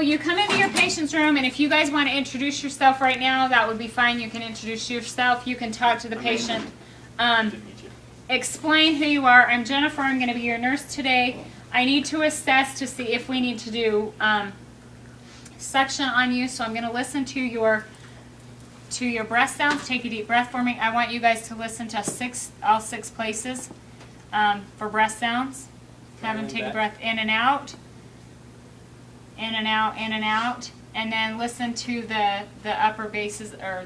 you come into your patient's room, and if you guys want to introduce yourself right now, that would be fine. You can introduce yourself. You can talk to the patient. Explain who you are. I'm Jennifer. I'm going to be your nurse today. I need to assess to see if we need to do suction on you, so I'm going to listen to your breath sounds. Take a deep breath for me. I want you guys to listen to all six places for breath sounds. Have them take a breath in and out. In and out, in and out, and then listen to the upper bases, or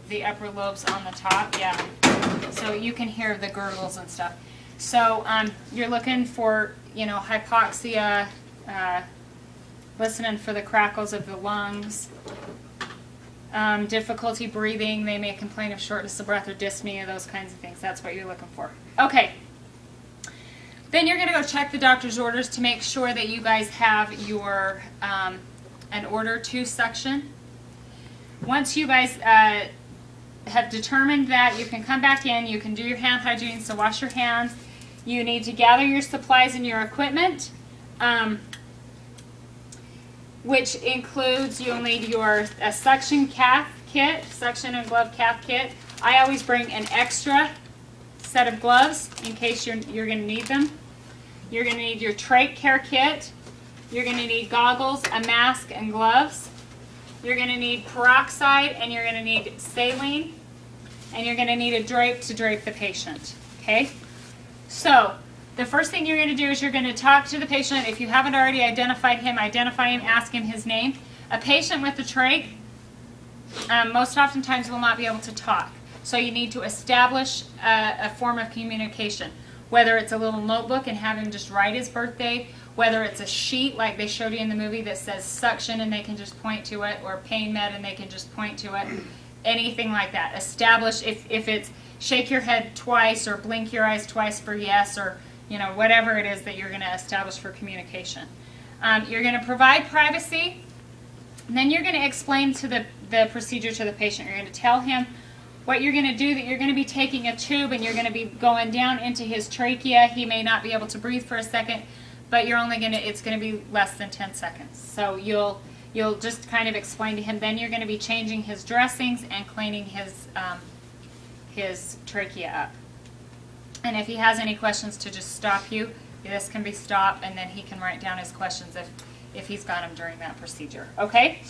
the upper lobes on the top. Yeah, so you can hear the gurgles and stuff. So you're looking for, hypoxia, listening for the crackles of the lungs, difficulty breathing. They may complain of shortness of breath or dyspnea, those kinds of things. That's what you're looking for. Okay. Then you're going to go check the doctor's orders to make sure that you guys have your an order to suction. Once you guys have determined that, you can come back in. You can do your hand hygiene, so wash your hands. You need to gather your supplies and your equipment, which includes, you'll need a suction cath kit, suction and glove cath kit. I always bring an extra set of gloves in case you're going to need them. You're going to need your trach care kit. You're going to need goggles, a mask, and gloves. You're going to need peroxide, and you're going to need saline, and you're going to need a drape to drape the patient. Okay? So the first thing you're going to do is you're going to talk to the patient. If you haven't already identified him, identify him, ask him his name. A patient with a trach most oftentimes will not be able to talk. So you need to establish a form of communication, whether it's a little notebook and have him just write his birthday, whether it's a sheet like they showed you in the movie that says suction and they can just point to it, or pain med and they can just point to it, anything like that. Establish, if it's shake your head twice or blink your eyes twice for yes, or whatever it is that you're going to establish for communication. You're going to provide privacy, and then you're going to explain to the procedure to the patient. You're going to tell him what you're going to do, that you're going to be taking a tube and you're going to be going down into his trachea. He may not be able to breathe for a second, but it's going to be less than 10 seconds. So you'll just kind of explain to him. Then you're going to be changing his dressings and cleaning his trachea up. And if he has any questions, to just stop you. This can be stopped, and then he can write down his questions if he's got them during that procedure. Okay?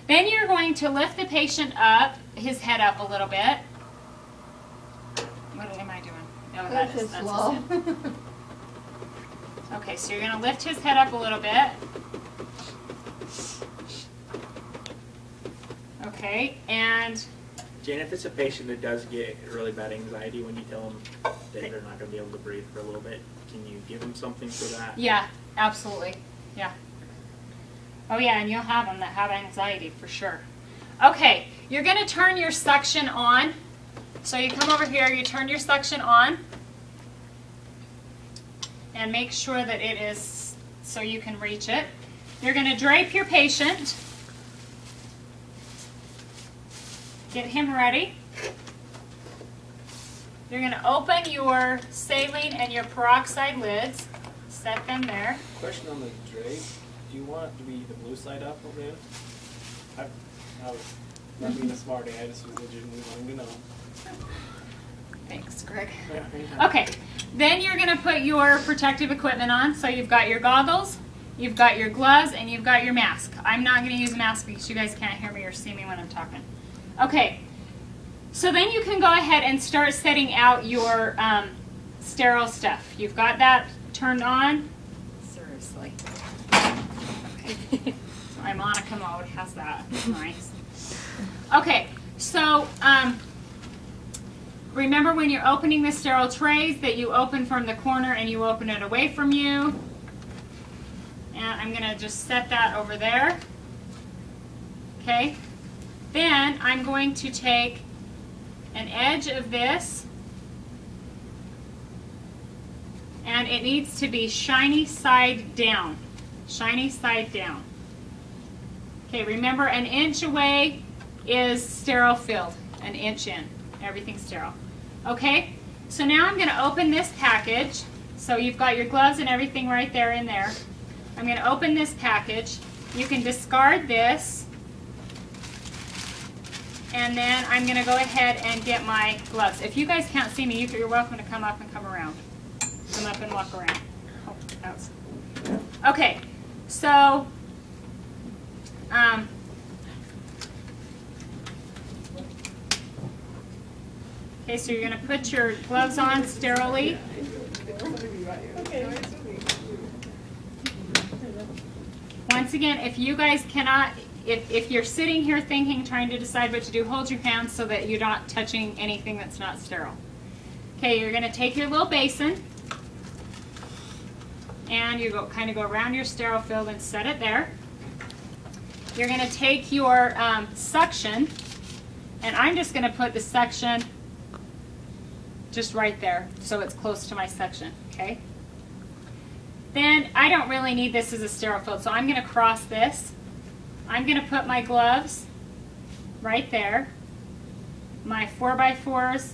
Then you're going to lift the patient up, his head up a little bit. What am I doing? No, that's his head. Okay, so you're going to lift his head up a little bit. Okay, and Jane, if it's a patient that does get really bad anxiety, when you tell them that they're not going to be able to breathe for a little bit, can you give them something for that? Yeah, absolutely. Yeah. Oh yeah, and you'll have them that have anxiety for sure. Okay, you're going to turn your suction on. So you come over here, you turn your suction on, and make sure that it is so you can reach it. You're going to drape your patient. Get him ready. You're going to open your saline and your peroxide lids. Set them there. Question on the drape. Do you want it to be the blue side up over there? I was not being a smarty. I just was legitimately wanting to know. Thanks, Greg. Yeah, okay, then you're going to put your protective equipment on. So you've got your goggles, you've got your gloves, and you've got your mask. I'm not going to use a mask because you guys can't hear me or see me when I'm talking. Okay, so then you can go ahead and start setting out your sterile stuff. You've got that turned on. Seriously. Okay. So I'm Monica mode. How's that? Nice. Okay, so remember when you're opening the sterile trays that you open from the corner and you open it away from you. And I'm going to just set that over there. Okay. Then I'm going to take an edge of this, and it needs to be shiny side down. Shiny side down. Okay, remember, an inch away is sterile filled. An inch in. Everything's sterile. Okay, so now I'm going to open this package. So you've got your gloves and everything right there in there. I'm going to open this package. You can discard this. And then I'm going to go ahead and get my gloves. If you guys can't see me, you're welcome to come up and come around. Come up and walk around. Oh, that was... Okay, so okay, so you're going to put your gloves on sterilely. Once again, if you guys cannot, if you're sitting here thinking, trying to decide what to do, hold your hands so that you're not touching anything that's not sterile. Okay, you're going to take your little basin and you kind of go around your sterile field and set it there. You're going to take your suction, and I'm just going to put the suction just right there so it's close to my suction, okay? Then I don't really need this as a sterile field, so I'm going to cross this. I'm going to put my gloves right there, my 4x4s,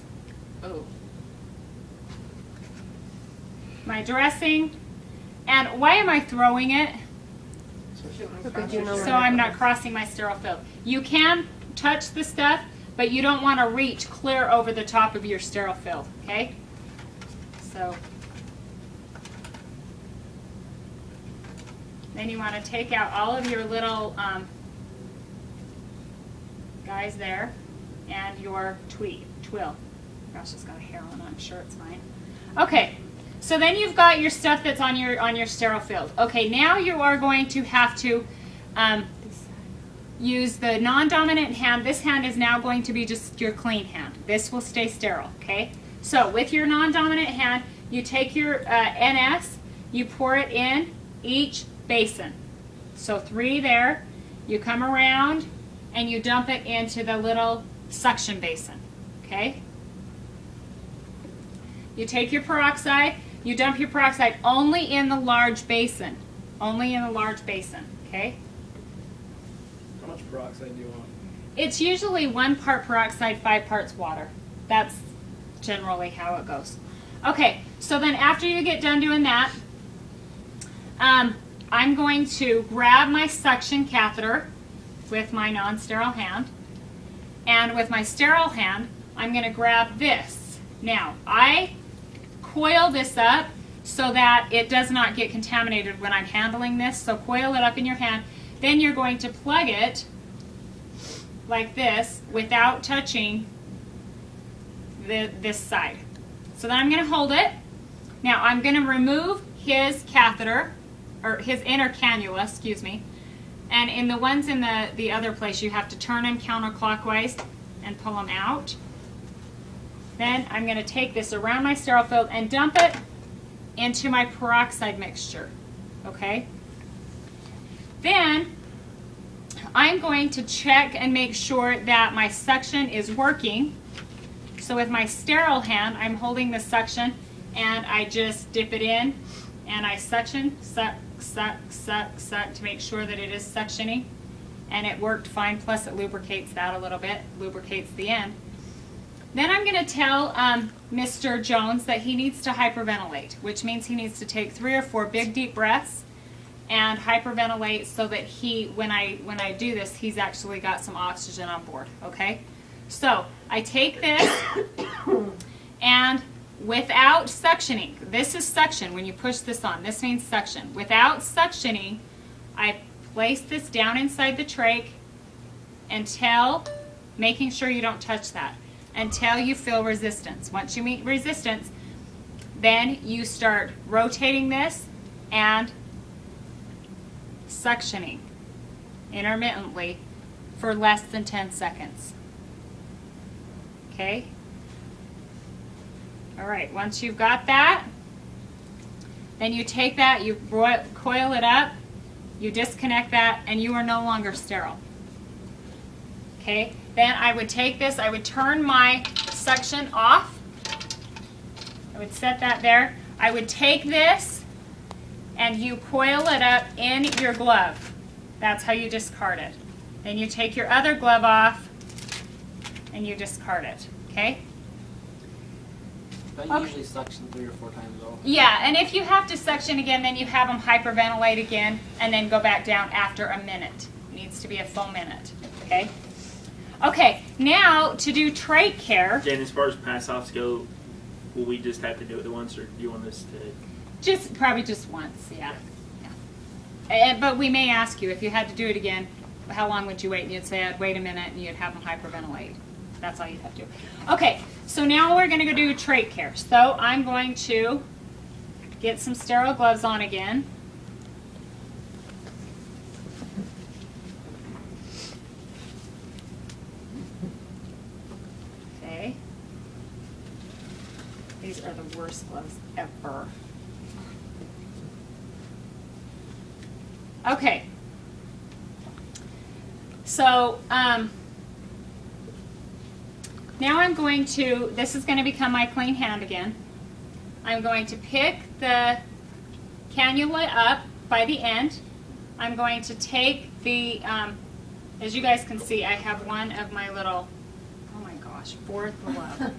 my dressing, and why am I throwing it? So I'm not crossing my sterile field. You can touch the stuff, but you don't want to reach clear over the top of your sterile field, okay? So then you want to take out all of your little guys there and your twill. Gosh, it's got a hair on it. I'm sure it's fine. Okay, so then you've got your stuff that's on your sterile field. Okay, now you are going to have to use the non-dominant hand. This hand is now going to be just your clean hand. This will stay sterile, okay? So with your non-dominant hand, you take your NS, you pour it in each basin. So 3 there. You come around and you dump it into the little suction basin, okay? You take your peroxide, you dump your peroxide only in the large basin. Only in the large basin, okay? How much peroxide do you want? It's usually 1 part peroxide, 5 parts water. That's generally how it goes. Okay, so then after you get done doing that, I'm going to grab my suction catheter with my non-sterile hand, and with my sterile hand, I'm going to grab this. Now, I coil this up so that it does not get contaminated when I'm handling this, so coil it up in your hand. Then you're going to plug it like this without touching this side. So then I'm going to hold it. Now I'm going to remove his catheter, or his inner cannula, excuse me. And in the ones in the other place, you have to turn them counterclockwise and pull them out. Then I'm going to take this around my sterile field and dump it into my peroxide mixture. Okay? Then I'm going to check and make sure that my suction is working. So with my sterile hand, I'm holding the suction and I just dip it in and I suction, suck, suck, suck, suck to make sure that it is suctioning. And it worked fine, plus it lubricates that a little bit, lubricates the end. Then I'm going to tell Mr. Jones that he needs to hyperventilate, which means he needs to take 3 or 4 big deep breaths and hyperventilate so that when I do this, he's actually got some oxygen on board, okay? So I take this and without suctioning, this is suction when you push this on, this means suction. Without suctioning, I place this down inside the trach until, making sure you don't touch that, until you feel resistance. Once you meet resistance, then you start rotating this and suctioning intermittently for less than 10 seconds. Okay? All right, once you've got that, then you take that, you coil it up, you disconnect that, and you are no longer sterile. Okay? Then I would take this, I would turn my suction off. I would set that there. I would take this and you coil it up in your glove. That's how you discard it. Then you take your other glove off and you discard it. Okay? But Okay. usually suction 3 or 4 times though. Yeah, and if you have to suction again, then you have them hyperventilate again and then go back down after a minute. It needs to be a full minute, okay? Okay, now to do trach care, Jen, as far as pass-offs go, will we just have to do it the once, or do you want us to? probably just once, yeah. But we may ask you, if you had to do it again, how long would you wait? And you'd say, I'd wait a minute, and you'd have them hyperventilate. That's all you'd have to do. Okay, so now we're going to go do trach care. So I'm going to get some sterile gloves on again. Okay. These are the worst gloves ever. Okay. So, now I'm going to, this is going to become my clean hand again. I'm going to pick the cannula up by the end. I'm going to take the, as you guys can see, I have one of my little, oh my gosh, fourth glove.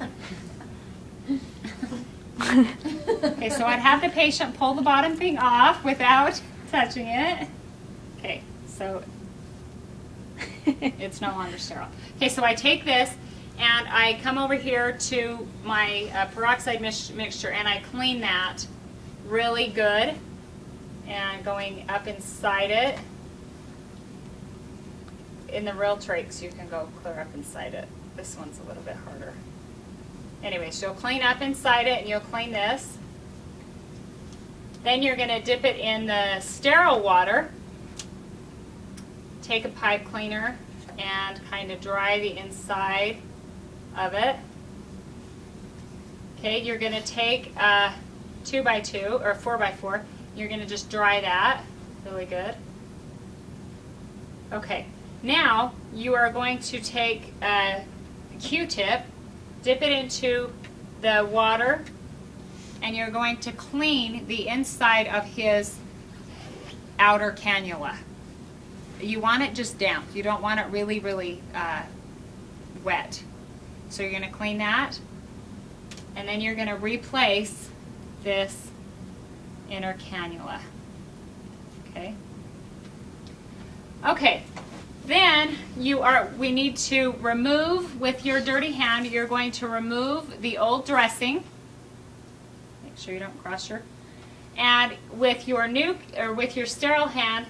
Okay, so I'd have the patient pull the bottom thing off without touching it. Okay, so it's no longer sterile. Okay, so I take this and I come over here to my peroxide mixture and I clean that really good, and going up inside it. In the real trachs you can go clear up inside it. This one's a little bit harder. Anyway, so you'll clean up inside it and you'll clean this. Then you're going to dip it in the sterile water. Take a pipe cleaner and kind of dry the inside of it. Okay, you're going to take a 2x2 or 4x4. You're going to just dry that really good. Okay, now you are going to take a Q-tip, dip it into the water, and you're going to clean the inside of his outer cannula. You want it just damp. You don't want it really, really wet. So you're going to clean that, and then you're going to replace this inner cannula. Okay. Okay. Then we need to remove, with your dirty hand, you're going to remove the old dressing. Make sure you don't cross your. And with your with your sterile hand,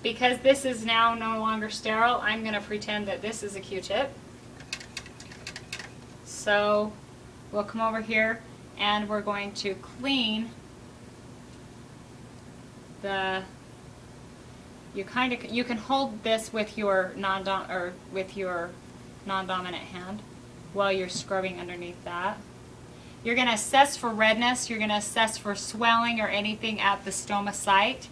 because this is now no longer sterile, I'm going to pretend that this is a Q-tip. So we'll come over here and we're going to clean the. You can hold this with your non-dominant hand while you're scrubbing underneath that. You're going to assess for redness. You're going to assess for swelling or anything at the stoma site.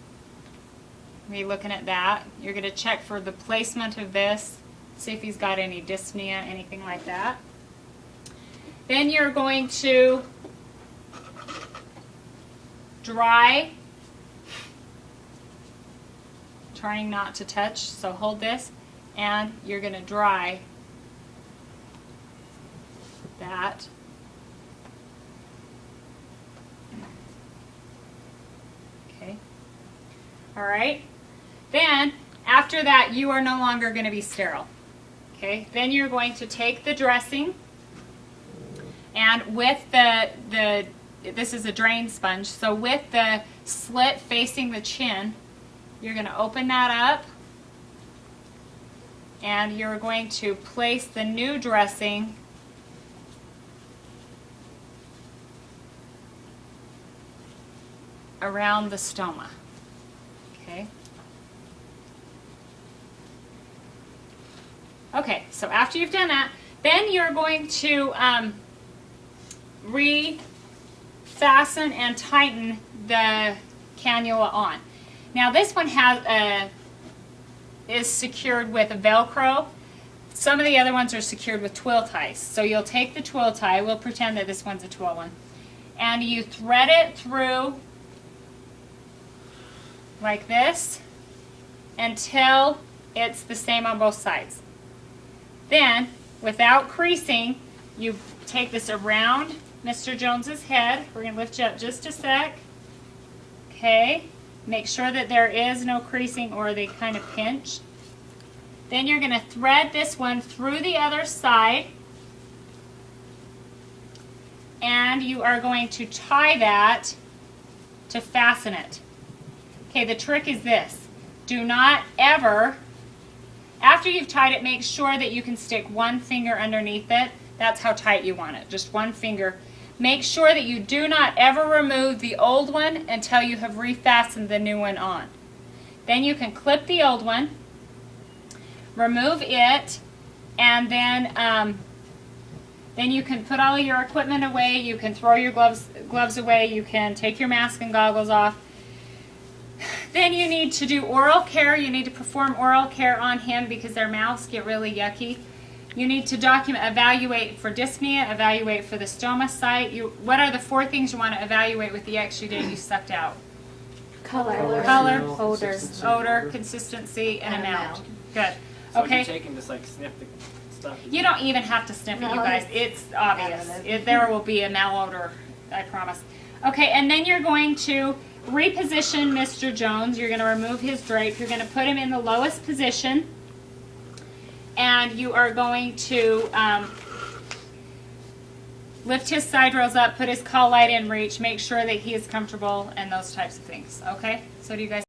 We're looking at that. You're going to check for the placement of this, see if he's got any dyspnea, anything like that. Then you're going to dry, trying not to touch, so hold this, and you're going to dry that. Okay. All right. Then, after that, you are no longer going to be sterile. Okay. Then you're going to take the dressing, and with this is a drain sponge, so with the slit facing the chin, you're going to open that up, and you're going to place the new dressing around the stoma. Okay. Okay, so after you've done that, then you're going to re-fasten and tighten the cannula on. Now this one is secured with a Velcro. Some of the other ones are secured with twill ties. So you'll take the twill tie, we'll pretend that this one's a twill one, and you thread it through like this until it's the same on both sides. Then, without creasing, you take this around Mr. Jones's head. We're going to lift you up just a sec. Okay. Make sure that there is no creasing or they kind of pinch. Then you're going to thread this one through the other side. And you are going to tie that to fasten it. Okay, the trick is this. Do not ever, after you've tied it, make sure that you can stick one finger underneath it. That's how tight you want it, just one finger. Make sure that you do not ever remove the old one until you have refastened the new one on. Then you can clip the old one, remove it, and then you can put all of your equipment away. You can throw your gloves away. You can take your mask and goggles off. Then you need to do oral care. You need to perform oral care on him because their mouths get really yucky. You need to evaluate for dyspnea, evaluate for the stoma site. What are the 4 things you want to evaluate with the exudate you sucked out? Color. Odor, consistency, and amount. Good. So Okay. you're taking just like sniff the stuff. You don't even have to sniff it, you guys. It's obvious. There will be a malodor, I promise. Okay, and then you're going to reposition Mr. Jones. You're going to remove his drape. You're going to put him in the lowest position. And you are going to lift his side rails up, put his call light in reach, make sure that he is comfortable, and those types of things. Okay? So do you guys